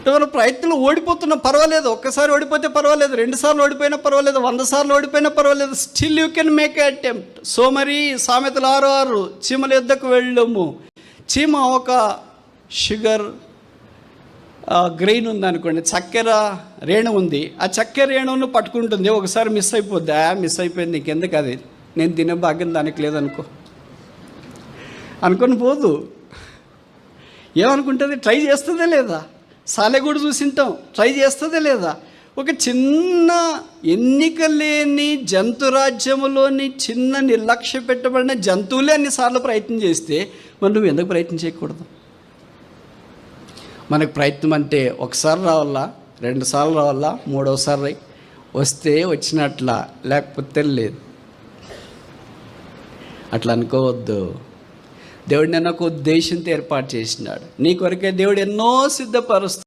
మన ప్రయత్నంలో ఓడిపోతున్నా పర్వాలేదు, ఒక్కసారి ఓడిపోతే పర్వాలేదు, 2 సార్లు ఓడిపోయినా పర్వాలేదు, 100 సార్లు ఓడిపోయినా పర్వాలేదు, still you can make a attempt. So మరి సామెతలు 6:6, చీమల యుద్ధకు వెళ్ళము. చీమ ఒక షుగర్ గ్రెయిన్ ఉందనుకోండి, చక్కెర రేణు ఉంది, ఆ చక్కెర రేణువును పట్టుకుంటుంది. ఒకసారి మిస్ అయిపోద్ది, మిస్ అయిపోయింది, నీకెందుకు, అది నేను తినే భాగ్యం దానికి లేదనుకో అనుకొని పోదు. ఏమనుకుంటుంది, ట్రై చేస్తుందే లేదా? సాలెగూడు చూసింటాం, ట్రై చేస్తుందే లేదా? ఒక చిన్న ఎన్నిక లేని జంతురాజ్యములోని చిన్న నిర్లక్ష్య పెట్టబడిన జంతువులే అన్నిసార్లు ప్రయత్నం చేస్తే మరి నువ్వు ఎందుకు ప్రయత్నం చేయకూడదు? మనకు ప్రయత్నం అంటే ఒకసారి రావాలా, 2 సార్లు రావాలా, 3వసారి వస్తే వచ్చినట్ల, లేకపోతే లేదు. అట్లా అనుకోవద్దు. దేవుడు నేను ఒక ఉద్దేశంతో ఏర్పాటు చేసినాడు. నీ కొరకే దేవుడు ఎన్నో సిద్ధపరుస్తాడు.